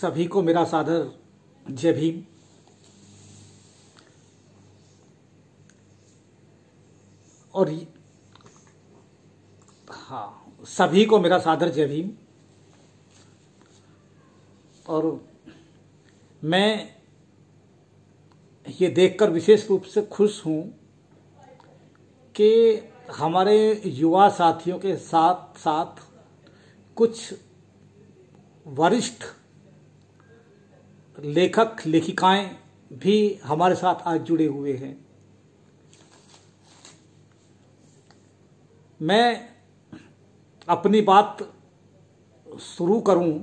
सभी को मेरा सादर जय भीम। और हाँ, सभी को मेरा सादर जय भीम। और मैं ये देखकर विशेष रूप से खुश हूँ कि हमारे युवा साथियों के साथ साथ कुछ वरिष्ठ लेखक लेखिकाएं भी हमारे साथ आज जुड़े हुए हैं। मैं अपनी बात शुरू करूं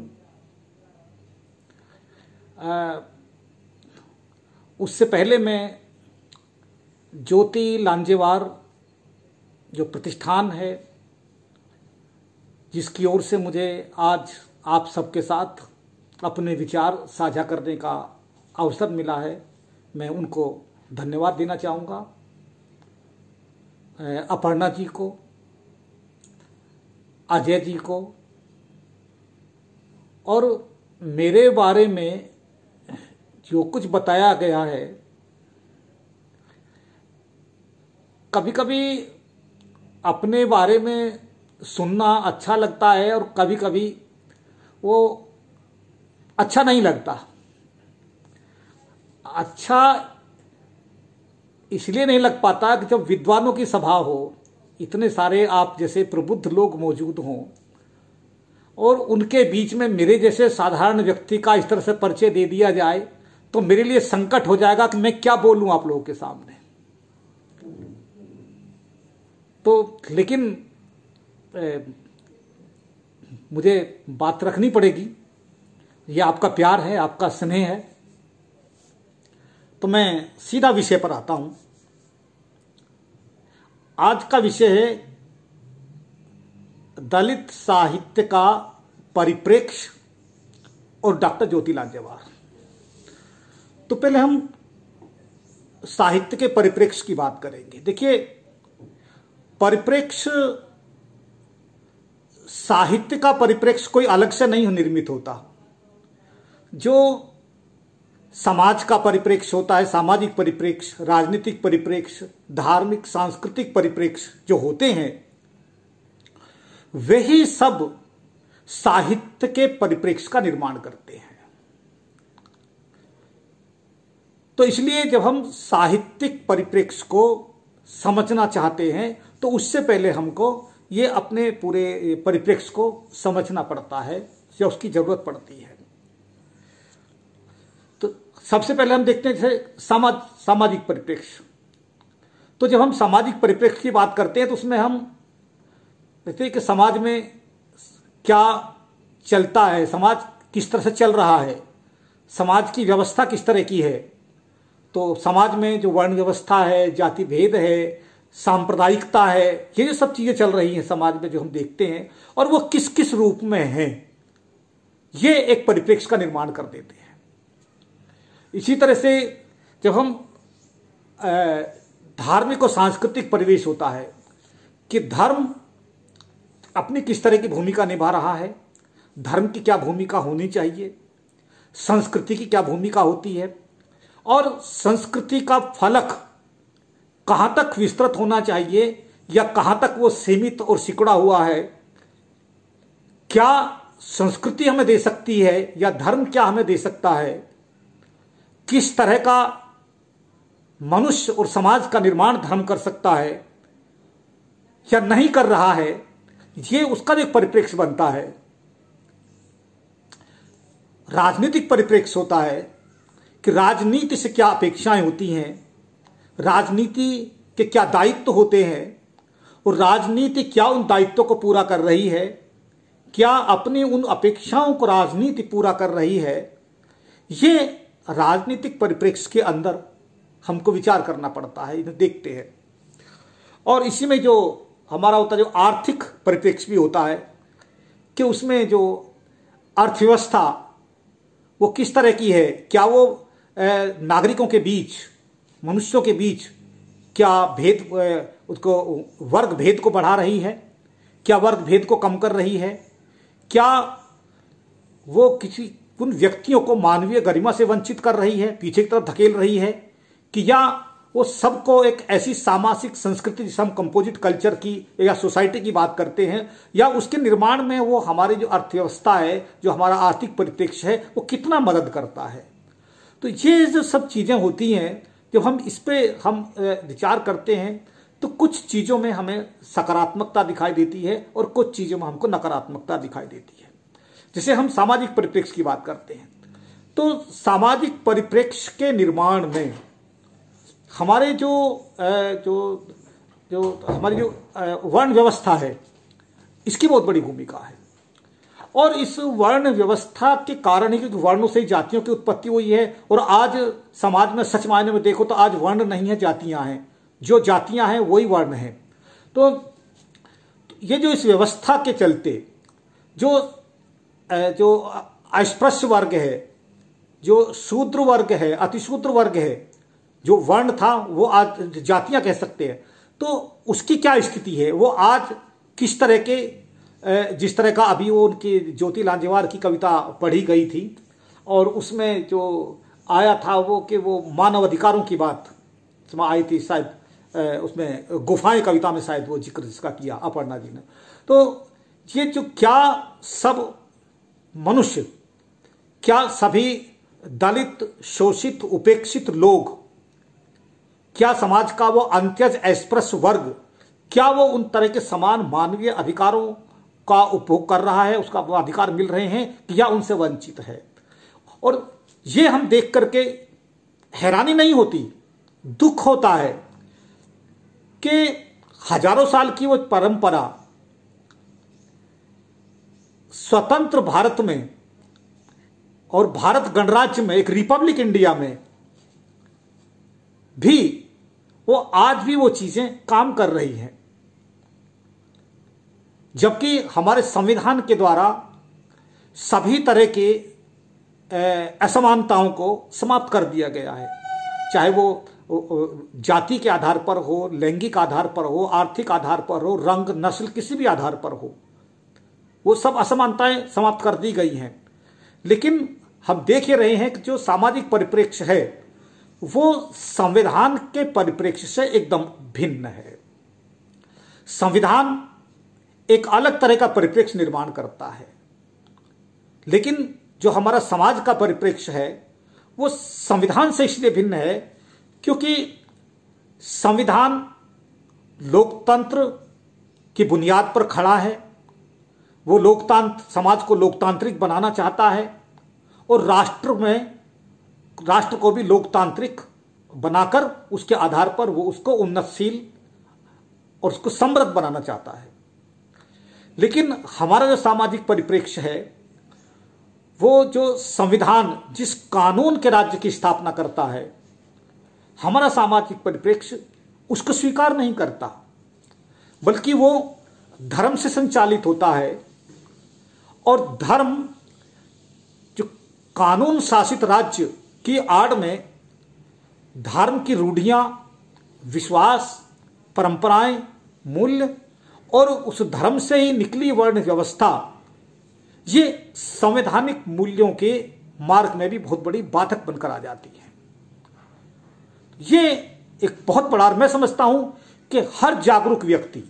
उससे पहले मैं ज्योति लांजेवार जो प्रतिष्ठान है जिसकी ओर से मुझे आज आप सबके साथ अपने विचार साझा करने का अवसर मिला है, मैं उनको धन्यवाद देना चाहूँगा। अपर्णा जी को, अजय जी को, और मेरे बारे में जो कुछ बताया गया है, कभी कभी अपने बारे में सुनना अच्छा लगता है और कभी कभी वो अच्छा नहीं लगता। अच्छा इसलिए नहीं लग पाता कि जब विद्वानों की सभा हो, इतने सारे आप जैसे प्रबुद्ध लोग मौजूद हों और उनके बीच में मेरे जैसे साधारण व्यक्ति का इस तरह से परिचय दे दिया जाए तो मेरे लिए संकट हो जाएगा कि मैं क्या बोलूं आप लोगों के सामने। तो लेकिन मुझे बात रखनी पड़ेगी, ये आपका प्यार है, आपका स्नेह है। तो मैं सीधा विषय पर आता हूं। आज का विषय है दलित साहित्य का परिप्रेक्ष्य और डॉक्टर ज्योति लांजेवार। तो पहले हम साहित्य के परिप्रेक्ष्य की बात करेंगे। देखिए, परिप्रेक्ष्य, साहित्य का परिप्रेक्ष्य कोई अलग से नहीं निर्मित होता। जो समाज का परिप्रेक्ष्य होता है, सामाजिक परिप्रेक्ष्य, राजनीतिक परिप्रेक्ष्य, धार्मिक सांस्कृतिक परिप्रेक्ष्य जो होते हैं, वही सब साहित्य के परिप्रेक्ष्य का निर्माण करते हैं। तो इसलिए जब हम साहित्यिक परिप्रेक्ष्य को समझना चाहते हैं तो उससे पहले हमको ये अपने पूरे परिप्रेक्ष्य को समझना पड़ता है या उसकी जरूरत पड़ती है। तो सबसे पहले हम देखते हैं सामाजिक परिप्रेक्ष्य। तो जब हम सामाजिक परिप्रेक्ष्य की बात करते हैं तो उसमें हम देखते हैं कि समाज में क्या चलता है, समाज किस तरह से चल रहा है, समाज की व्यवस्था किस तरह की है। तो समाज में जो वर्ण व्यवस्था है, जाति भेद है, सांप्रदायिकता है, ये जो सब चीजें चल रही हैं समाज में जो हम देखते हैं, और वो किस किस रूप में हैं, ये एक परिप्रेक्ष्य का निर्माण कर देते हैं। इसी तरह से जब हम धार्मिक और सांस्कृतिक परिवेश होता है कि धर्म अपनी किस तरह की भूमिका निभा रहा है, धर्म की क्या भूमिका होनी चाहिए, संस्कृति की क्या भूमिका होती है, और संस्कृति का फलक कहां तक विस्तृत होना चाहिए या कहां तक वो सीमित और सिकुड़ा हुआ है। क्या संस्कृति हमें दे सकती है या धर्म क्या हमें दे सकता है, किस तरह का मनुष्य और समाज का निर्माण धर्म कर सकता है या नहीं कर रहा है, ये उसका भी एक परिप्रेक्ष्य बनता है। राजनीतिक परिप्रेक्ष्य होता है कि राजनीति से क्या अपेक्षाएं होती हैं, राजनीति के क्या दायित्व होते हैं और राजनीति क्या उन दायित्वों को पूरा कर रही है, क्या अपनी उन अपेक्षाओं को राजनीति पूरा कर रही है। ये राजनीतिक परिप्रेक्ष्य के अंदर हमको विचार करना पड़ता है, इन्हें देखते हैं। और इसी में जो हमारा होता है, जो आर्थिक परिप्रेक्ष्य भी होता है कि उसमें जो अर्थव्यवस्था वो किस तरह की है, क्या वो नागरिकों के बीच, मनुष्यों के बीच क्या भेद, उसको वर्ग भेद को बढ़ा रही है, क्या वर्ग भेद को कम कर रही है, क्या वो किसी उन व्यक्तियों को मानवीय गरिमा से वंचित कर रही है, पीछे की तरफ धकेल रही है, कि या वो सबको एक ऐसी सामाजिक संस्कृति जिसे हम कंपोजिट कल्चर की या सोसाइटी की बात करते हैं, या उसके निर्माण में वो हमारी जो अर्थव्यवस्था है, जो हमारा आर्थिक परिप्रेक्ष्य है, वो कितना मदद करता है। तो ये जो सब चीजें होती हैं, जब हम इस पे हम विचार करते हैं तो कुछ चीजों में हमें सकारात्मकता दिखाई देती है और कुछ चीजों में हमको नकारात्मकता दिखाई देती है। जैसे हम सामाजिक परिप्रेक्ष्य की बात करते हैं, तो सामाजिक परिप्रेक्ष्य के निर्माण में हमारे जो हमारी जो वर्ण व्यवस्था है, इसकी बहुत बड़ी भूमिका है। और इस वर्ण व्यवस्था के कारण ही, क्योंकि वर्णों से ही जातियों की उत्पत्ति हुई है, और आज समाज में सच मायने में देखो तो आज वर्ण नहीं है, जातियां हैं। जो जातियां हैं वही वर्ण हैं। तो ये जो इस व्यवस्था के चलते जो अस्पृश्य वर्ग है, जो शूद्र वर्ग है, अतिशूद्र वर्ग है, जो वर्ण था वो आज जातियां कह सकते हैं, तो उसकी क्या स्थिति है, वो आज किस तरह के, जिस तरह का अभी वो उनकी ज्योति लांजेवार की कविता पढ़ी गई थी, और उसमें जो आया था वो कि वो मानव अधिकारों की बात आई थी, शायद उसमें गुफाएं कविता में शायद वो जिक्र जिसका किया अपर्णा जी ने। तो ये जो क्या सब मनुष्य, क्या सभी दलित, शोषित, उपेक्षित लोग, क्या समाज का वो अंत्यज अस्पृश्य वर्ग, क्या वो उन तरह के समान मानवीय अधिकारों का उपभोग कर रहा है, उसका वो अधिकार मिल रहे हैं, या उनसे वंचित है। और ये हम देख करके हैरानी नहीं होती, दुख होता है कि हजारों साल की वो परंपरा स्वतंत्र भारत में और भारत गणराज्य में, एक रिपब्लिक इंडिया में भी वो आज भी वो चीजें काम कर रही हैं, जबकि हमारे संविधान के द्वारा सभी तरह के असमानताओं को समाप्त कर दिया गया है। चाहे वो जाति के आधार पर हो, लैंगिक आधार पर हो, आर्थिक आधार पर हो, रंग, नस्ल, किसी भी आधार पर हो, वो सब असमानताएं समाप्त कर दी गई हैं। लेकिन हम देख ही रहे हैं कि जो सामाजिक परिप्रेक्ष्य है वो संविधान के परिप्रेक्ष्य से एकदम भिन्न है। संविधान एक अलग तरह का परिप्रेक्ष्य निर्माण करता है, लेकिन जो हमारा समाज का परिप्रेक्ष्य है वो संविधान से इसलिए भिन्न है क्योंकि संविधान लोकतंत्र की बुनियाद पर खड़ा है। वो समाज को लोकतांत्रिक बनाना चाहता है, और राष्ट्र को भी लोकतांत्रिक बनाकर उसके आधार पर वो उसको उन्नतशील और उसको समृद्ध बनाना चाहता है। लेकिन हमारा जो सामाजिक परिप्रेक्ष्य है, वो जो संविधान जिस कानून के राज्य की स्थापना करता है, हमारा सामाजिक परिप्रेक्ष्य उसको स्वीकार नहीं करता, बल्कि वो धर्म से संचालित होता है। और धर्म जो कानून शासित राज्य की आड़ में धर्म की रूढ़ियां, विश्वास, परंपराएं, मूल्य और उस धर्म से ही निकली वर्ण व्यवस्था, ये संवैधानिक मूल्यों के मार्ग में भी बहुत बड़ी बाधक बनकर आ जाती है। ये एक बहुत बड़ा, मैं समझता हूं कि हर जागरूक व्यक्ति,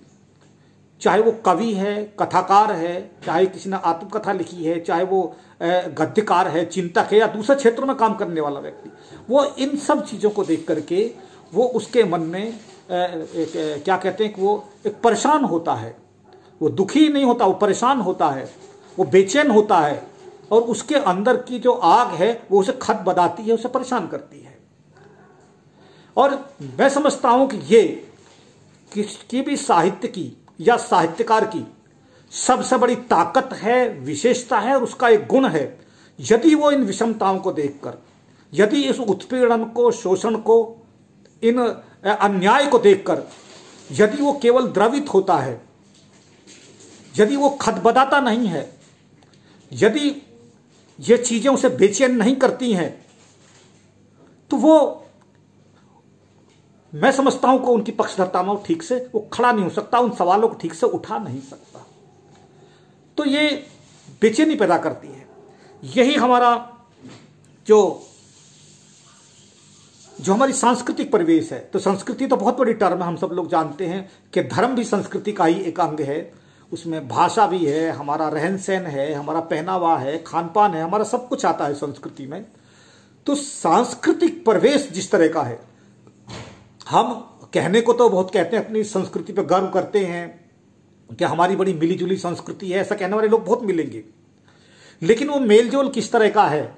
चाहे वो कवि है, कथाकार है, चाहे किसी ने आत्मकथा लिखी है, चाहे वो गद्यकार है, चिंतक है, या दूसरे क्षेत्रों में काम करने वाला व्यक्ति, वो इन सब चीजों को देख करके वो उसके मन में क्या कहते हैं कि वो एक परेशान होता है। वो दुखी नहीं होता, वो परेशान होता है, वो बेचैन होता है, और उसके अंदर की जो आग है वो उसे खत बदाती है, उसे परेशान करती है। और मैं समझता हूं कि ये किसी भी साहित्य की या साहित्यकार की सबसे बड़ी ताकत है, विशेषता है, और उसका एक गुण है, यदि वो इन विषमताओं को देखकर, यदि इस उत्पीड़न को, शोषण को, इन अन्याय को देखकर यदि वो केवल द्रवित होता है, यदि वो खदबदाता नहीं है, यदि ये चीजें उसे बेचैन नहीं करती हैं, तो वो, मैं समझता हूं कि उनकी पक्षधरता में ठीक से वो खड़ा नहीं हो सकता, उन सवालों को ठीक से उठा नहीं सकता। तो ये बेचैनी पैदा करती है। यही हमारा जो हमारी सांस्कृतिक परिवेश है। तो संस्कृति तो बहुत बड़ी टर्म है, हम सब लोग जानते हैं कि धर्म भी संस्कृति का ही एक अंग है। उसमें भाषा भी है, हमारा रहन सहन है, हमारा पहनावा है, खान पान है, हमारा सब कुछ आता है संस्कृति में। तो सांस्कृतिक परिवेश जिस तरह का है, हम कहने को तो बहुत कहते हैं, अपनी संस्कृति पर गर्व करते हैं कि हमारी बड़ी मिलीजुली संस्कृति है, ऐसा कहने वाले लोग बहुत मिलेंगे। लेकिन वो मेलजोल किस तरह का है,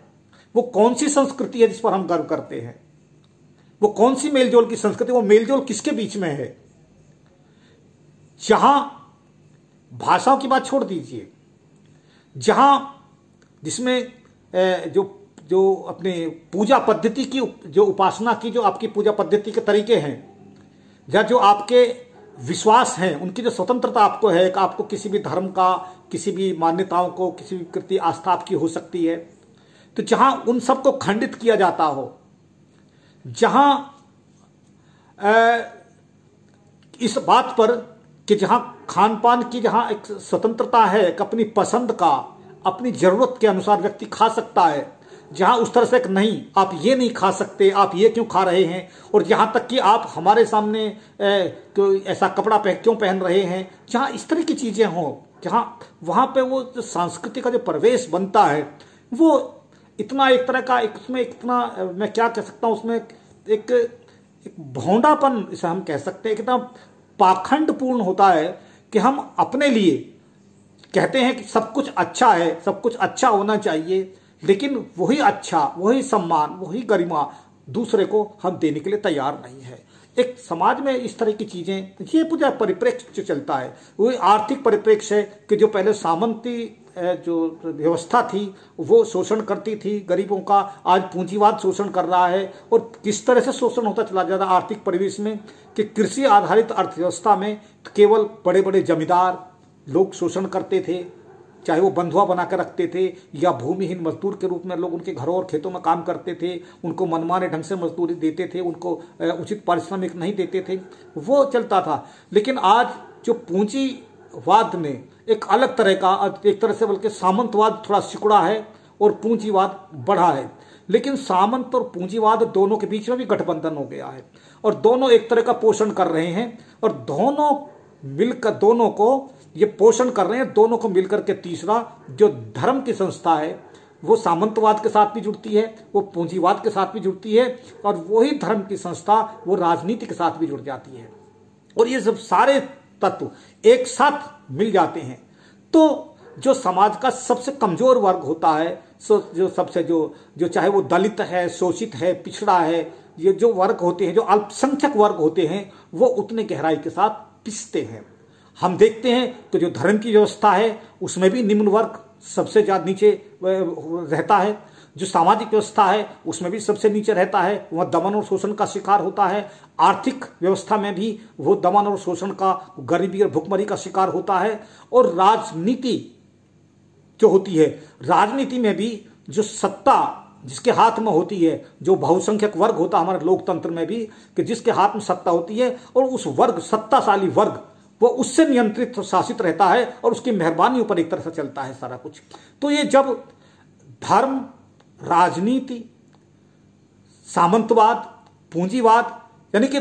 वो कौन सी संस्कृति है जिस पर हम गर्व करते हैं, वो कौन सी मेलजोल की संस्कृति, वो मेलजोल किसके बीच में है। जहां भाषाओं की बात छोड़ दीजिए, जहां जिसमें जो अपने पूजा पद्धति की, जो उपासना की, जो आपकी पूजा पद्धति के तरीके हैं, या जो आपके विश्वास हैं, उनकी जो स्वतंत्रता आपको है कि आपको किसी भी धर्म का, किसी भी मान्यताओं को, किसी भी प्रति आस्था आपकी हो सकती है, तो जहां उन सबको खंडित किया जाता हो, जहां इस बात पर कि जहां खान पान की जहां एक स्वतंत्रता है कि अपनी पसंद का, अपनी जरूरत के अनुसार व्यक्ति खा सकता है, जहां उस तरह से नहीं आप ये नहीं खा सकते, आप ये क्यों खा रहे हैं, और यहां तक कि आप हमारे सामने ऐसा कपड़ा क्यों पहन रहे हैं, जहां इस तरह की चीजें हों, जहां वहां पे वो जो संस्कृति का जो परिवेश बनता है, वो इतना एक तरह का, उसमें इतना, मैं क्या कह सकता हूं, उसमें एक भौंडापन इसे हम कह सकते हैं, कितना पाखंडपूर्ण होता है कि हम अपने लिए कहते हैं कि सब कुछ अच्छा है, सब कुछ अच्छा होना चाहिए, लेकिन वही अच्छा, वही सम्मान, वही गरिमा दूसरे को हम देने के लिए तैयार नहीं है। एक समाज में इस तरह की चीजें, ये पूरा परिप्रेक्ष्य जो चलता है, वही आर्थिक परिप्रेक्ष्य है कि जो पहले सामंती जो व्यवस्था थी वो शोषण करती थी गरीबों का, आज पूंजीवाद शोषण कर रहा है। और किस तरह से शोषण होता चला जा रहा है आर्थिक परिवेश में, कि कृषि आधारित अर्थव्यवस्था में केवल बड़े बड़े जमींदार लोग शोषण करते थे, चाहे वो बंधुआ बना कर रखते थे या भूमिहीन मजदूर के रूप में लोग उनके घरों और खेतों में काम करते थे, उनको मनमाने ढंग से मजदूरी देते थे, उनको उचित पारिश्रमिक नहीं देते थे, वो चलता था। लेकिन आज जो पूंजीवाद ने एक अलग तरह का, एक तरह से बल्कि सामंतवाद थोड़ा सिकुड़ा है और पूंजीवाद बढ़ा है, लेकिन सामंत और पूंजीवाद दोनों के बीच में भी गठबंधन हो गया है और दोनों एक तरह का पोषण कर रहे हैं और दोनों मिलकर दोनों को ये पोषण कर रहे हैं। दोनों को मिलकर के तीसरा जो धर्म की संस्था है वो सामंतवाद के साथ भी जुड़ती है, वो पूंजीवाद के साथ भी जुड़ती है और वही धर्म की संस्था वो राजनीति के साथ भी जुड़ जाती है। और ये सब सारे तत्व एक साथ मिल जाते हैं तो जो समाज का सबसे कमजोर वर्ग होता है, जो सबसे जो चाहे वो दलित है, शोषित है, पिछड़ा है, ये जो वर्ग होते हैं, जो अल्पसंख्यक वर्ग होते हैं, वो उतने गहराई के साथ पिसते हैं। हम देखते हैं कि जो धर्म की व्यवस्था है उसमें भी निम्न वर्ग सबसे ज्यादा नीचे रहता है, जो सामाजिक व्यवस्था है उसमें भी सबसे नीचे रहता है, वह दमन और शोषण का शिकार होता है। आर्थिक व्यवस्था में भी वो दमन और शोषण का, गरीबी और भुखमरी का शिकार होता है। और राजनीति जो होती है, राजनीति में भी जो सत्ता जिसके हाथ में होती है, जो बहुसंख्यक वर्ग होता है हमारे लोकतंत्र में भी, कि जिसके हाथ में सत्ता होती है और उस वर्ग, सत्ताशाली वर्ग, वो उससे नियंत्रित और शासित रहता है और उसकी मेहरबानी ऊपर एक तरह से चलता है सारा कुछ। तो ये जब धर्म, राजनीति, सामंतवाद, पूंजीवाद, यानी कि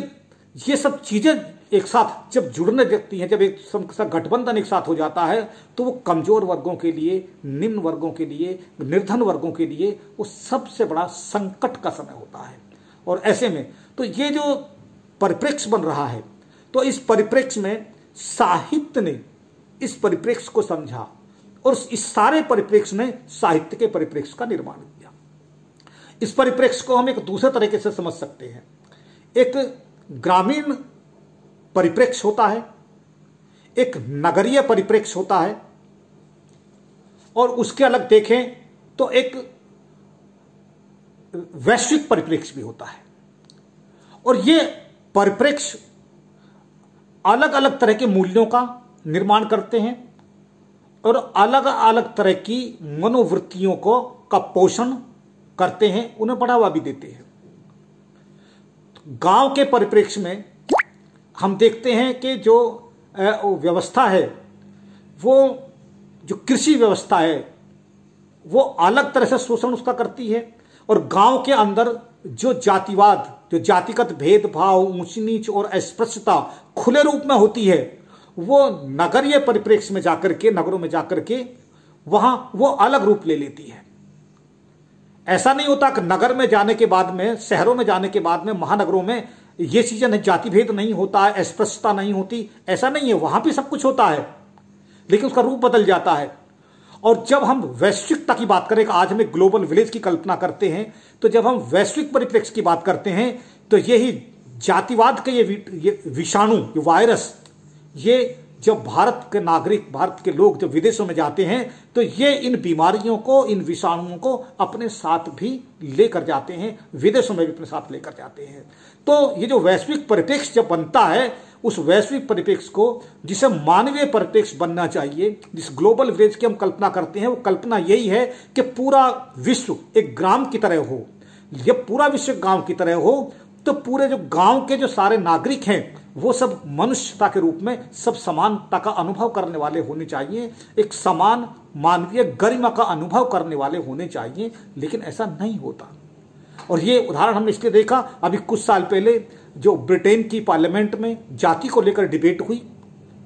ये सब चीजें एक साथ जब जुड़ने लगती हैं, जब एक गठबंधन एक साथ हो जाता है, तो वो कमजोर वर्गों के लिए, निम्न वर्गों के लिए, निर्धन वर्गों के लिए वो सबसे बड़ा संकट का समय होता है। और ऐसे में तो ये जो परिप्रेक्ष्य बन रहा है, तो इस परिप्रेक्ष्य में साहित्य ने इस परिप्रेक्ष्य को समझा और इस सारे परिप्रेक्ष्य में साहित्य के परिप्रेक्ष्य का निर्माण किया। इस परिप्रेक्ष्य को हम एक दूसरे तरीके से समझ सकते हैं। एक ग्रामीण परिप्रेक्ष्य होता है, एक नगरीय परिप्रेक्ष्य होता है और उसके अलग देखें तो एक वैश्विक परिप्रेक्ष्य भी होता है। और ये परिप्रेक्ष्य अलग अलग तरह के मूल्यों का निर्माण करते हैं और अलग अलग तरह की मनोवृत्तियों का पोषण करते हैं, उन्हें बढ़ावा भी देते हैं। गांव के परिप्रेक्ष्य में हम देखते हैं कि जो व्यवस्था है, वो जो कृषि व्यवस्था है वो अलग तरह से शोषण उसका करती है, और गांव के अंदर जो जातिवाद, जो जातिगत भेदभाव, ऊंच नीच और अस्पृश्यता खुले रूप में होती है, वो नगरीय परिप्रेक्ष्य में जाकर के, नगरों में जाकर के वहां वो अलग रूप ले लेती है। ऐसा नहीं होता कि नगर में जाने के बाद में, शहरों में जाने के बाद में, महानगरों में ये चीजें नहीं, जाति भेद नहीं होता है, अस्पृश्यता नहीं होती, ऐसा नहीं है। वहां भी सब कुछ होता है, लेकिन उसका रूप बदल जाता है। और जब हम वैश्विकता की बात करें, आज हम एक ग्लोबल विलेज की कल्पना करते हैं, तो जब हम वैश्विक परिप्रेक्ष्य की बात करते हैं तो यही जातिवाद के ये विषाणु, ये वायरस, ये जब भारत के नागरिक, भारत के लोग जब विदेशों में जाते हैं तो ये इन बीमारियों को, इन विषाणुओं को अपने साथ भी लेकर जाते हैं, विदेशों में भी अपने साथ लेकर जाते हैं। तो ये जो वैश्विक परिप्रेक्ष्य जब बनता है, उस वैश्विक परिप्रेक्ष्य को, जिसे मानवीय परिप्रेक्ष्य बनना चाहिए, जिस ग्लोबल विलेज की हम कल्पना करते हैं, वो कल्पना यही है कि पूरा विश्व एक ग्राम की तरह हो। जब पूरा विश्व गांव की तरह हो तो पूरे जो गांव के जो सारे नागरिक हैं वो सब मनुष्यता के रूप में सब समानता का अनुभव करने वाले होने चाहिए, एक समान मानवीय गरिमा का अनुभव करने वाले होने चाहिए, लेकिन ऐसा नहीं होता। और ये उदाहरण हमने इसलिए देखा, अभी कुछ साल पहले जो ब्रिटेन की पार्लियामेंट में जाति को लेकर डिबेट हुई,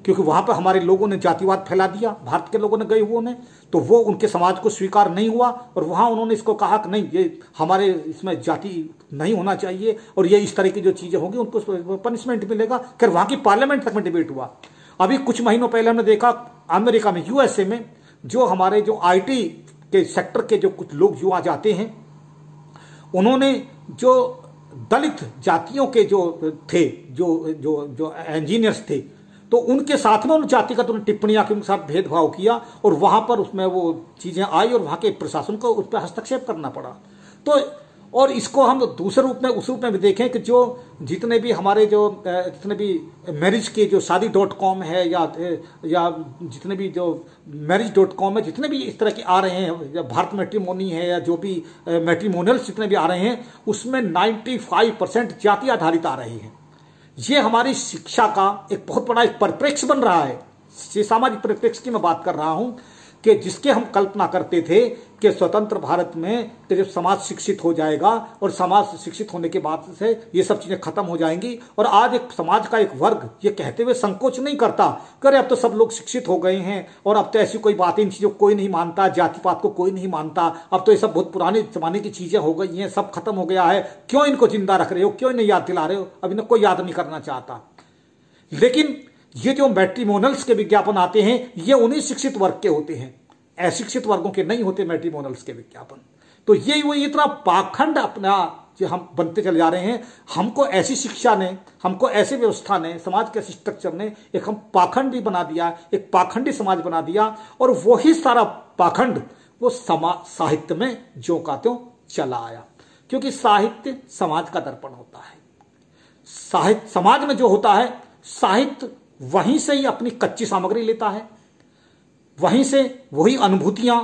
क्योंकि वहां पर हमारे लोगों ने जातिवाद फैला दिया, भारत के लोगों ने गए हुए ने, तो वो उनके समाज को स्वीकार नहीं हुआ, और वहां उन्होंने इसको कहा कि नहीं, ये हमारे इसमें जाति नहीं होना चाहिए, और ये इस तरह की जो चीजें होंगी उनको पनिशमेंट मिलेगा। फिर वहां की पार्लियामेंट तक में डिबेट हुआ। अभी कुछ महीनों पहले हमने देखा अमेरिका में, यूएसए में, जो हमारे जो IT के सेक्टर के जो कुछ लोग युवा जाते हैं, उन्होंने जो दलित जातियों के जो थे, जो इंजीनियर्स थे, तो उनके साथ में उन जातिगत उन्होंने टिप्पणियां की, उनके साथ भेदभाव किया, और वहां पर उसमें वो चीजें आई और वहां के प्रशासन को उस पर हस्तक्षेप करना पड़ा। तो और इसको हम दूसरे रूप में, उस रूप में भी देखें कि जो जितने भी हमारे जो जितने भी मैरिज के जो शादी.com है, या जितने भी जो मैरिज.com है, जितने भी इस तरह के आ रहे हैं, या भारत मैट्रिमोनी है, या जो भी मैट्रिमोनियल्स जितने भी आ रहे हैं, उसमें 95% जाति आधारित आ रहे हैं। ये हमारी शिक्षा का एक बहुत बड़ा एक परिप्रेक्ष्य बन रहा है। ये सामाजिक परिप्रेक्ष्य की मैं बात कर रहा हूं, कि जिसके हम कल्पना करते थे कि स्वतंत्र भारत में तो जब समाज शिक्षित हो जाएगा, और समाज शिक्षित होने के बाद से ये सब चीजें खत्म हो जाएंगी। और आज एक समाज का एक वर्ग ये कहते हुए संकोच नहीं करता, करे अब तो सब लोग शिक्षित हो गए हैं, और अब तो ऐसी कोई बात, इन चीजों को कोई नहीं मानता, जातिपात को कोई नहीं मानता, अब तो ये सब बहुत पुराने जमाने की चीजें हो गई हैं, सब खत्म हो गया है, क्यों इनको जिंदा रख रहे हो, क्यों इन्हें याद दिला रहे हो, अब इन्हें कोई याद नहीं करना चाहता। लेकिन ये जो मैट्रिमोनियल्स के विज्ञापन आते हैं, ये उन्हीं शिक्षित वर्ग के होते हैं, अशिक्षित वर्गों के नहीं होते मैट्रिमोनियल्स के विज्ञापन। तो ये वो इतना पाखंड अपना जो हम बनते चले जा रहे हैं, हमको ऐसी शिक्षा ने, हमको ऐसी व्यवस्था ने, समाज के स्ट्रक्चर ने एक हम पाखंड भी बना दिया, एक पाखंडी समाज बना दिया, और वही सारा पाखंड वो साहित्य में ज्यों का त्यों चला आया। क्योंकि साहित्य समाज का दर्पण होता है। साहित्य समाज में जो होता है, साहित्य वहीं से ही अपनी कच्ची सामग्री लेता है, वहीं से वही अनुभूतियां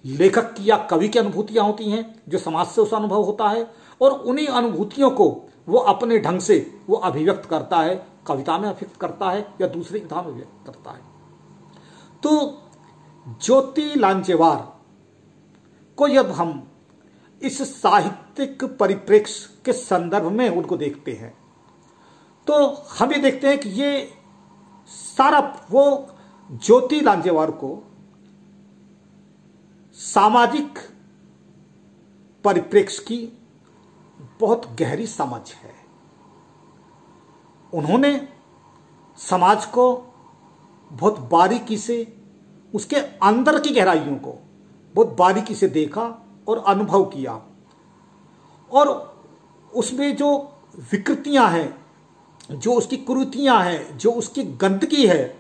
लेखक की या कवि की अनुभूतियां होती हैं जो समाज से उसका अनुभव होता है, और उन्हीं अनुभूतियों को वो अपने ढंग से वो अभिव्यक्त करता है, कविता में अभिव्यक्त करता है या दूसरी विधा में व्यक्त करता है। तो ज्योति लांजेवार को जब हम इस साहित्यिक परिप्रेक्ष्य के संदर्भ में उनको देखते हैं, तो हम ये देखते हैं कि ये सारा वो ज्योति लांजेवार को सामाजिक परिप्रेक्ष्य की बहुत गहरी समझ है। उन्होंने समाज को बहुत बारीकी से, उसके अंदर की गहराइयों को बहुत बारीकी से देखा और अनुभव किया, और उसमें जो विकृतियां हैं, जो उसकी कुरीतियां हैं, जो उसकी गंदगी है,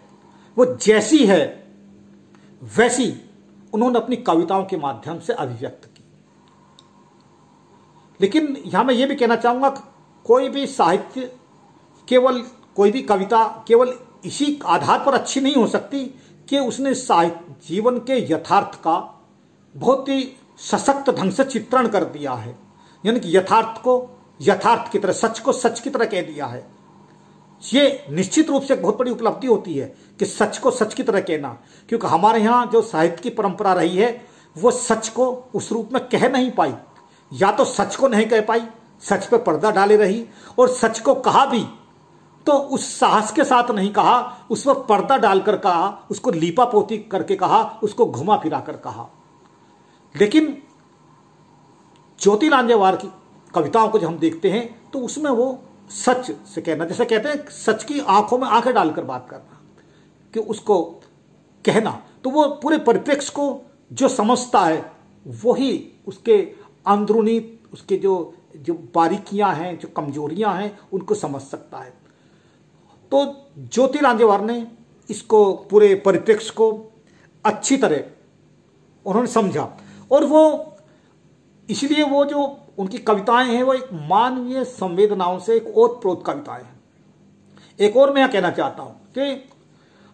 वो जैसी है वैसी उन्होंने अपनी कविताओं के माध्यम से अभिव्यक्त की। लेकिन यहां मैं ये भी कहना चाहूंगा कि कोई भी साहित्य, केवल कोई भी कविता केवल इसी आधार पर अच्छी नहीं हो सकती कि उसने साहित्य जीवन के यथार्थ का बहुत ही सशक्त ढंग से चित्रण कर दिया है, यानी कि यथार्थ को यथार्थ की तरह, सच को सच की तरह कह दिया है। ये निश्चित रूप से एक बहुत बड़ी उपलब्धि होती है कि सच को सच की तरह कहना, क्योंकि हमारे यहाँ जो साहित्य की परंपरा रही है वो सच को उस रूप में कह नहीं पाई, या तो सच को नहीं कह पाई, सच पे पर्दा डाले रही, और सच को कहा भी तो उस साहस के साथ नहीं कहा, उस पर पर्दा डालकर कहा, उसको लीपा पोती करके कहा, उसको घुमा फिरा कर कहा। लेकिन ज्योति लांजेवार की कविताओं को जब हम देखते हैं तो उसमें वो सच से कहना, जैसे कहते हैं सच की आंखों में आंखें डालकर बात करना, कि उसको कहना, तो वो पूरे परिप्रेक्ष्य को जो समझता है वही उसके अंदरूनी, उसके जो बारीकियां हैं, जो कमजोरियां हैं, उनको समझ सकता है। तो ज्योति लांजेवार ने इसको पूरे परिप्रेक्ष्य को अच्छी तरह उन्होंने समझा, और वो इसलिए वो जो उनकी कविताएं हैं वो एक मानवीय संवेदनाओं से एक ओतप्रोत कविताएं हैं। एक और मैं यह कहना चाहता हूं कि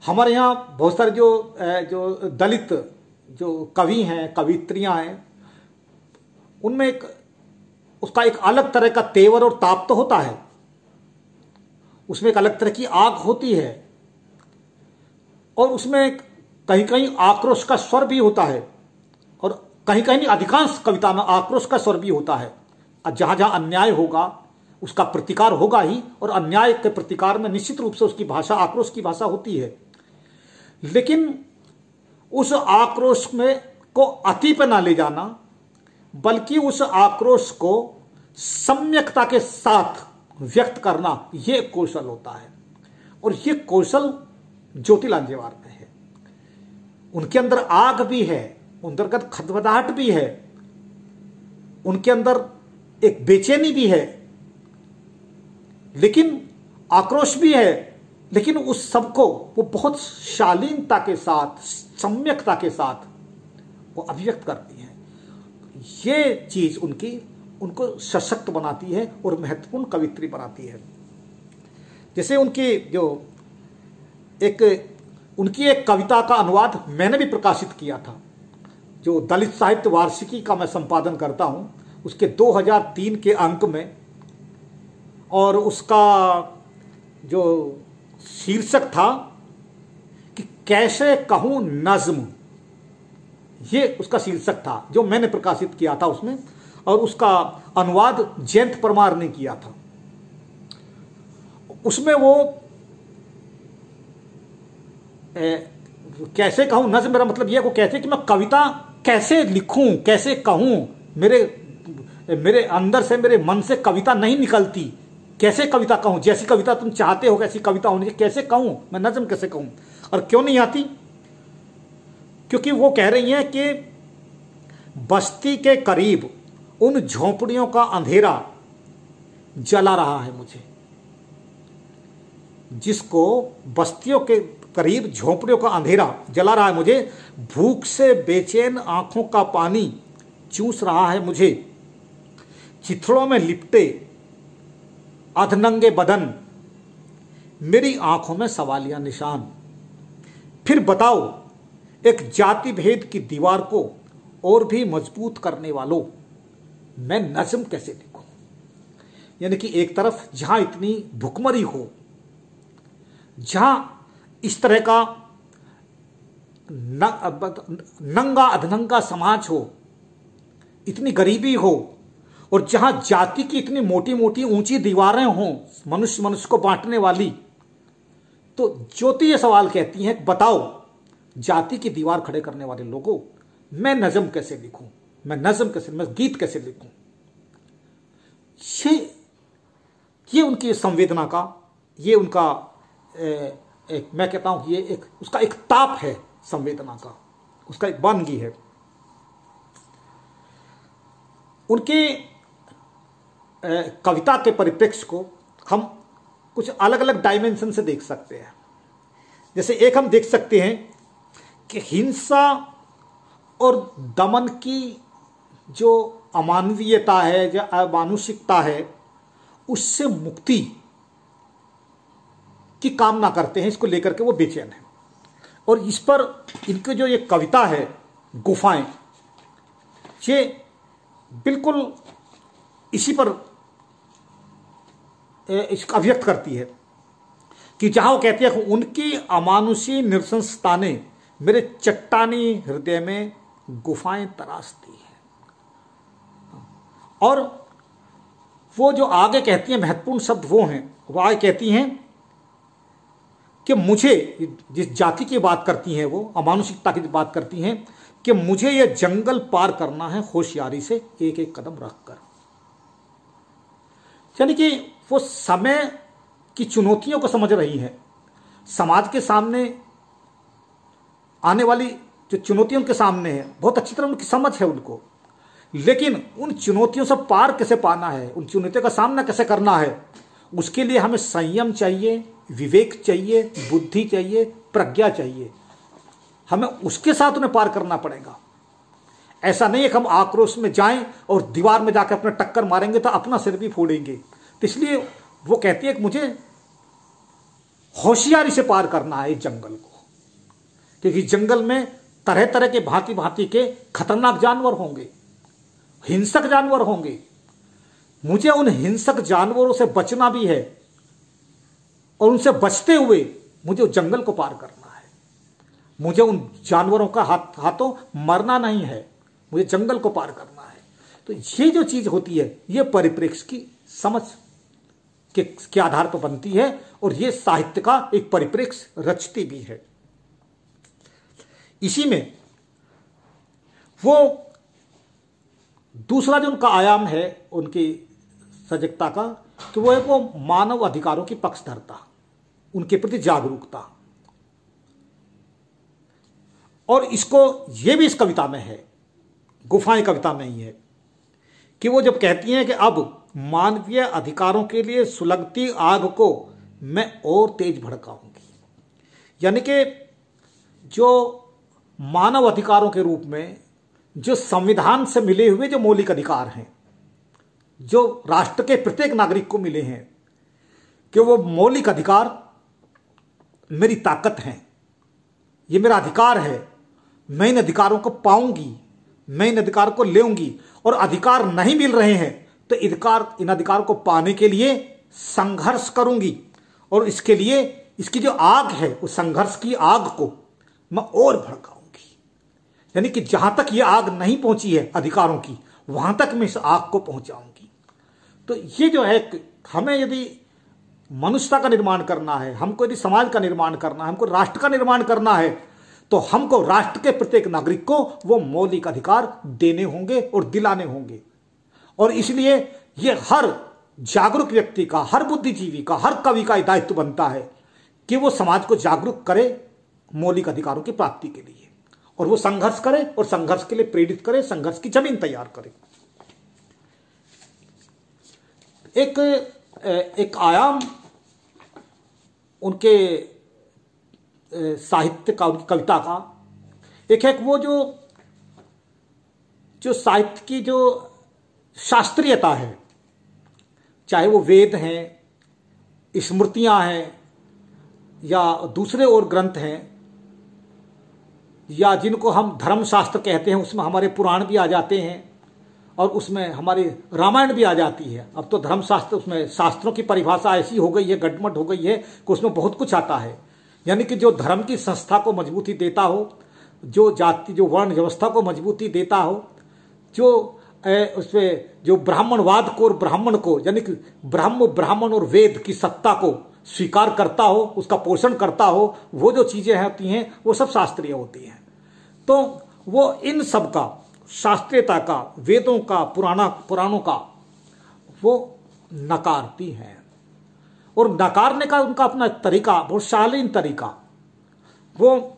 हमारे यहाँ बहुत सारे जो दलित जो कवि हैं, कवित्रियां हैं, उनमें उसका एक अलग तरह का तेवर और ताप तो होता है, उसमें एक अलग तरह की आग होती है, और उसमें कहीं कहीं आक्रोश का स्वर भी होता है, और कहीं कहीं अधिकांश कविता में आक्रोश का स्वर भी होता है। जहां जहां अन्याय होगा उसका प्रतिकार होगा ही, और अन्याय के प्रतिकार में निश्चित रूप से उसकी भाषा आक्रोश की भाषा होती है। लेकिन उस आक्रोश में को अति पे ना ले जाना, बल्कि उस आक्रोश को सम्यकता के साथ व्यक्त करना, यह कौशल होता है, और यह कौशल ज्योति लांजेवार में है। उनके अंदर आग भी है, अंतर्गत खदबदाहट भी है, उनके अंदर एक बेचैनी भी है, लेकिन आक्रोश भी है, लेकिन उस सबको वो बहुत शालीनता के साथ, सम्यकता के साथ वो अभिव्यक्त करती हैं। ये चीज उनको सशक्त बनाती है और महत्वपूर्ण कवित्री बनाती है। जैसे उनकी एक कविता का अनुवाद मैंने भी प्रकाशित किया था, जो दलित साहित्य वार्षिकी का मैं संपादन करता हूं, उसके 2003 के अंक में, और उसका जो शीर्षक था कि कैसे कहूं नज्म, ये उसका शीर्षक था जो मैंने प्रकाशित किया था उसमें, और उसका अनुवाद जयंत परमार ने किया था। उसमें वो कैसे कहूं नज्म, मेरा मतलब यह को कहते कि मैं कविता कैसे लिखूं, कैसे कहूं, मेरे अंदर से, मेरे मन से कविता नहीं निकलती, कैसे कविता कहूं, जैसी कविता तुम चाहते हो कैसी कविता होनी चाहिए, कैसे कहूं मैं, नज्म कैसे कहूं। और क्यों नहीं आती? क्योंकि वो कह रही हैं कि बस्ती के करीब उन झोंपड़ियों का अंधेरा जला रहा है मुझे, जिसको बस्तियों के करीब झोंपड़ियों का अंधेरा जला रहा है मुझे, भूख से बेचैन आंखों का पानी चूस रहा है मुझे, चिथड़ों में लिपटे अधनंगे बदन, मेरी आंखों में सवालिया निशान। फिर बताओ एक जाति भेद की दीवार को और भी मजबूत करने वालों, मैं नज्म कैसे लिखूं। यानी कि एक तरफ जहां इतनी भुखमरी हो, जहां इस तरह का नंगा अधनंगा समाज हो, इतनी गरीबी हो, और जहां जाति की इतनी मोटी मोटी ऊंची दीवारें हों मनुष्य मनुष्य को बांटने वाली, तो ज्योति ये सवाल कहती है, बताओ जाति की दीवार खड़े करने वाले लोगों, मैं नज्म कैसे लिखूं, मैं गीत कैसे लिखूं। ये उनकी संवेदना का, ये उनका मैं कहता हूं कि ये उसका एक ताप है, संवेदना का उसका एक वानगी है। उनके कविता के परिप्रेक्ष्य को हम कुछ अलग अलग डायमेंशन से देख सकते हैं। जैसे एक हम देख सकते हैं कि हिंसा और दमन की जो अमानवीयता है, जो अमानुषिकता है, उससे मुक्ति की कामना करते हैं, इसको लेकर के वो बेचैन है। और इस पर इनकी जो ये कविता है गुफाएं, ये बिल्कुल इसी पर इसका अभिव्यक्त करती है कि जहां वो कहती है, उनकी अमानुषी नृशंसता ने मेरे चट्टानी हृदय में गुफाएं तराशती है। और वो जो आगे कहती हैं, महत्वपूर्ण शब्द वो हैं, वो आगे कहती हैं कि मुझे, जिस जाति की बात करती हैं वो, अमानुषिकता की बात करती हैं, कि मुझे ये जंगल पार करना है होशियारी से एक एक कदम रखकर। यानी कि वो समय की चुनौतियों को समझ रही है। समाज के सामने आने वाली जो चुनौतियां उनके सामने है, बहुत अच्छी तरह उनकी समझ है उनको, लेकिन उन चुनौतियों से पार कैसे पाना है, उन चुनौतियों का सामना कैसे करना है, उसके लिए हमें संयम चाहिए, विवेक चाहिए, बुद्धि चाहिए, प्रज्ञा चाहिए। हमें उसके साथ उन्हें पार करना पड़ेगा। ऐसा नहीं है कि हम आक्रोश में जाएं और दीवार में जाकर अपने टक्कर मारेंगे तो अपना सिर भी फोड़ेंगे। तो इसलिए वो कहती है कि मुझे होशियारी से पार करना है इस जंगल को, क्योंकि जंगल में तरह तरह के भांति भांति के खतरनाक जानवर होंगे, हिंसक जानवर होंगे। मुझे उन हिंसक जानवरों से बचना भी है और उनसे बचते हुए मुझे उस जंगल को पार करना है। मुझे उन जानवरों का हाथों मरना नहीं है, मुझे जंगल को पार करना है। तो ये जो चीज होती है, ये परिप्रेक्ष्य की समझ के आधार पर बनती है और ये साहित्य का एक परिप्रेक्ष्य रचती भी है। इसी में वो दूसरा जो उनका आयाम है उनकी सजगता का, कि वो है वो मानव अधिकारों की पक्षधरता, उनके प्रति जागरूकता। और इसको ये भी इस कविता में है, गुफाएं कविता में ही है, कि वो जब कहती हैं कि अब मानवीय अधिकारों के लिए सुलगती आग को मैं और तेज भड़काऊंगी। यानी कि जो मानव अधिकारों के रूप में जो संविधान से मिले हुए जो मौलिक अधिकार हैं, जो राष्ट्र के प्रत्येक नागरिक को मिले हैं, कि वो मौलिक अधिकार मेरी ताकत हैं, ये मेरा अधिकार है, मैं इन अधिकारों को पाऊंगी, मैं इन अधिकार को लेऊंगी। और अधिकार नहीं मिल रहे हैं तो इन अधिकार को पाने के लिए संघर्ष करूंगी। और इसके लिए इसकी जो आग है, उस संघर्ष की आग को मैं और भड़काऊंगी। यानी कि जहां तक ये आग नहीं पहुंची है अधिकारों की, वहां तक मैं इस आग को पहुंचाऊंगी। तो ये जो है, हमें यदि मनुष्यता का निर्माण करना है, हमको यदि समाज का निर्माण करना है, हमको राष्ट्र का निर्माण करना है, तो हमको राष्ट्र के प्रत्येक नागरिक को वो मौलिक अधिकार देने होंगे और दिलाने होंगे। और इसलिए ये हर जागरूक व्यक्ति का, हर बुद्धिजीवी का, हर कवि का दायित्व बनता है कि वो समाज को जागरूक करे मौलिक अधिकारों की प्राप्ति के लिए, और वो संघर्ष करे और संघर्ष के लिए प्रेरित करे, संघर्ष की जमीन तैयार करे। एक आयाम उनके साहित्य का, उनकी कविता का एक है वो जो साहित्य की जो शास्त्रीयता है, चाहे वो वेद हैं, स्मृतियां हैं, या दूसरे और ग्रंथ हैं, या जिनको हम धर्मशास्त्र कहते हैं, उसमें हमारे पुराण भी आ जाते हैं और उसमें हमारी रामायण भी आ जाती है। अब तो धर्मशास्त्र, उसमें शास्त्रों की परिभाषा ऐसी हो गई है, गटमट हो गई है कि उसमें बहुत कुछ आता है। यानी कि जो धर्म की संस्था को मजबूती देता हो, जो जाति, जो वर्ण व्यवस्था को मजबूती देता हो, जो उसमें जो ब्राह्मणवाद को और ब्राह्मण को, यानी कि ब्राह्मण और वेद की सत्ता को स्वीकार करता हो, उसका पोषण करता हो, वो जो चीजें होती हैं वो सब शास्त्रीय होती हैं। तो वो इन सब का, शास्त्रीयता का, वेदों का, पुराणों का वो नकारती हैं। और नकारने का उनका अपना तरीका, बहुत शालीन तरीका। वो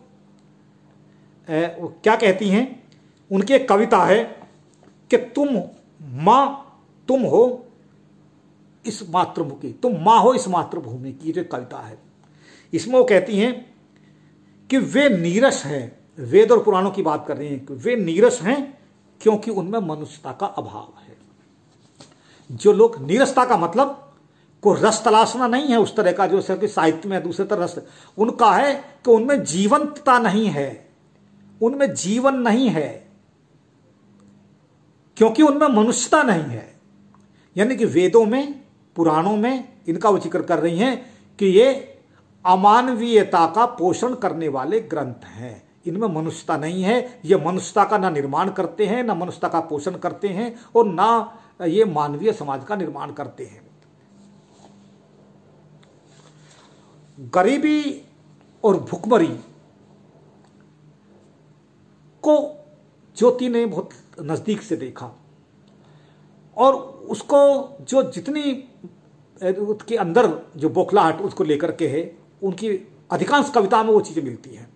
क्या कहती हैं, उनकी एक कविता है कि तुम हो इस मातृभूमि, तुम माँ हो इस मातृभूमि की, जो कविता है, इसमें वो कहती हैं कि वे नीरस हैं, वेद और पुराणों की बात कर रही हैं, कि वे नीरस हैं क्योंकि उनमें मनुष्यता का अभाव है। जो लोग, नीरसता का मतलब को रस तलाशना नहीं है उस तरह का जो साहित्य में दूसरे तरह रस, उनका है कि उनमें जीवंतता नहीं है, उनमें जीवन नहीं है, क्योंकि उनमें मनुष्यता नहीं है। यानी कि वेदों में, पुराणों में इनका वो जिक्र कर रही हैं कि ये अमानवीयता का पोषण करने वाले ग्रंथ हैं, इनमें मनुष्यता नहीं है। ये मनुष्यता का ना निर्माण करते हैं, ना मनुष्यता का पोषण करते हैं, और ना ये मानवीय समाज का निर्माण करते हैं। गरीबी और भुखमरी को ज्योति ने बहुत नजदीक से देखा, और उसको जो जितनी उसके अंदर जो बौखलाहट उसको लेकर के है, उनकी अधिकांश कविता में वो चीज़ें मिलती हैं।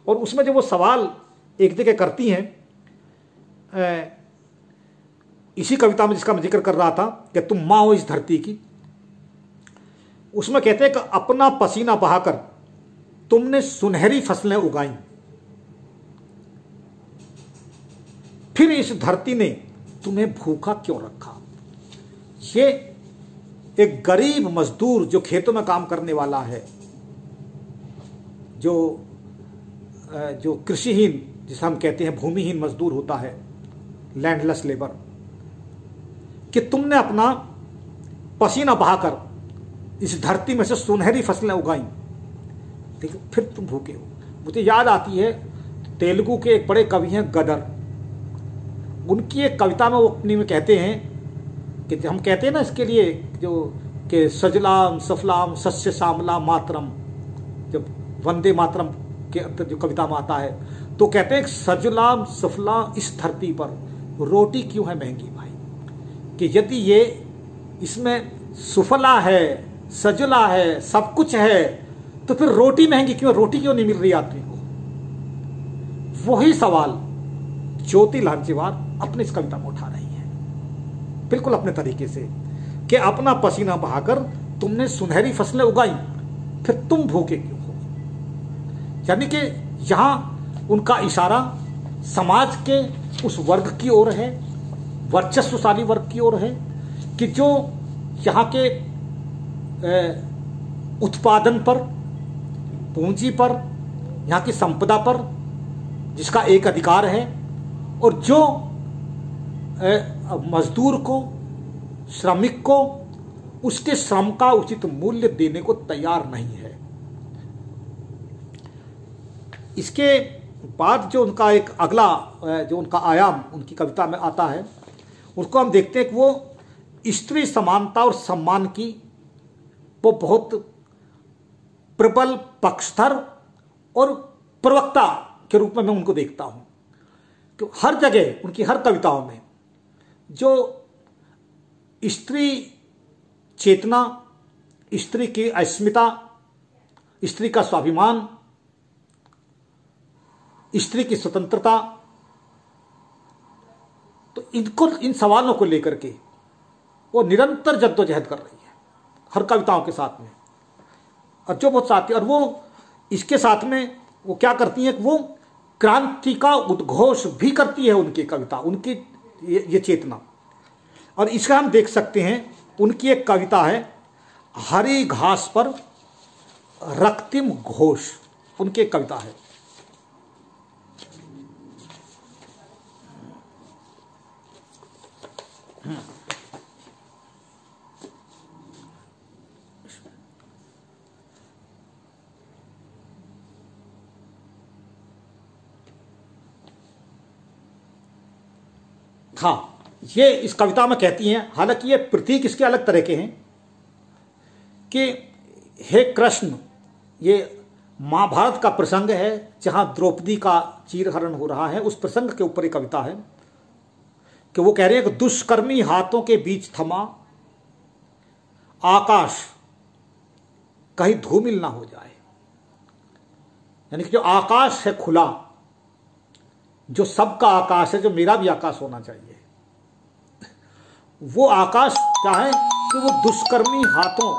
और उसमें जो वो सवाल एक जगह करती हैं, इसी कविता में जिसका मैं जिक्र कर रहा था कि तुम माँ हो इस धरती की, उसमें कहते हैं कि अपना पसीना बहाकर तुमने सुनहरी फसलें उगाई, फिर इस धरती ने तुम्हें भूखा क्यों रखा। ये एक गरीब मजदूर जो खेतों में काम करने वाला है, जो कृषिहीन, जिसे हम कहते हैं भूमिहीन मजदूर होता है, लैंडलेस लेबर, कि तुमने अपना पसीना बहाकर इस धरती में से सुनहरी फसलें उगाई, ठीक है, फिर तुम भूखे हो। मुझे याद आती है तेलुगु के एक बड़े कवि हैं गदर, उनकी एक कविता में वो अपनी में कहते हैं कि हम कहते हैं ना इसके लिए जो कि सजलाम सफलाम सस्य श्यामला मातरम, जब वंदे मातरम के अंदर जो कविता में आता है, तो कहते हैं सजलाम सफला इस धरती पर रोटी क्यों है महंगी भाई, कि यदि ये इसमें सुफला है, सजला है, सब कुछ है, तो फिर रोटी महंगी क्यों, रोटी क्यों नहीं मिल रही आदमी को। वही सवाल ज्योति लांचेवार अपनी इस कविता में उठा रही है, बिल्कुल अपने तरीके से, कि अपना पसीना बहाकर तुमने सुनहरी फसलें उगाई, फिर तुम भूखे क्यों हो। यानी कि यहां उनका इशारा समाज के उस वर्ग की ओर है, वर्चस्वशाली वर्ग की ओर है, कि जो यहाँ के उत्पादन पर, पूंजी पर, यहाँ की संपदा पर जिसका एक अधिकार है, और जो मजदूर को, श्रमिक को उसके श्रम का उचित मूल्य देने को तैयार नहीं है। इसके बाद जो उनका एक अगला जो उनका आयाम उनकी कविता में आता है, उसको हम देखते हैं कि वो स्त्री समानता और सम्मान की वो बहुत प्रबल पक्षधर और प्रवक्ता के रूप में मैं उनको देखता हूं। कि हर जगह उनकी हर कविताओं में जो स्त्री चेतना, स्त्री की अस्मिता, स्त्री का स्वाभिमान, स्त्री की स्वतंत्रता, तो इन सवालों को लेकर के वो निरंतर जद्दोजहद कर रही है हर कविताओं के साथ में। और जो बहुत साथी, और वो इसके साथ में वो क्या करती हैं कि वो क्रांति का उद्घोष भी करती है उनकी कविता, उनकी ये चेतना। और इसका हम देख सकते हैं, उनकी एक कविता है हरी घास पर रक्तिम घोष, उनकी एक कविता है। हाँ, ये इस कविता में कहती हैं, हालांकि ये प्रतीक इसके अलग तरह के हैं, कि हे कृष्ण, ये महाभारत का प्रसंग है जहां द्रौपदी का चीरहरण हो रहा है, उस प्रसंग के ऊपर एक कविता है कि वो कह रहे हैं कि दुष्कर्मी हाथों के बीच थमा आकाश कहीं धूमिल ना हो जाए। यानी कि जो आकाश है खुला, जो सबका आकाश है, जो मेरा भी आकाश होना चाहिए, वो आकाश क्या है कि वो दुष्कर्मी हाथों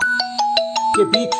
के बीच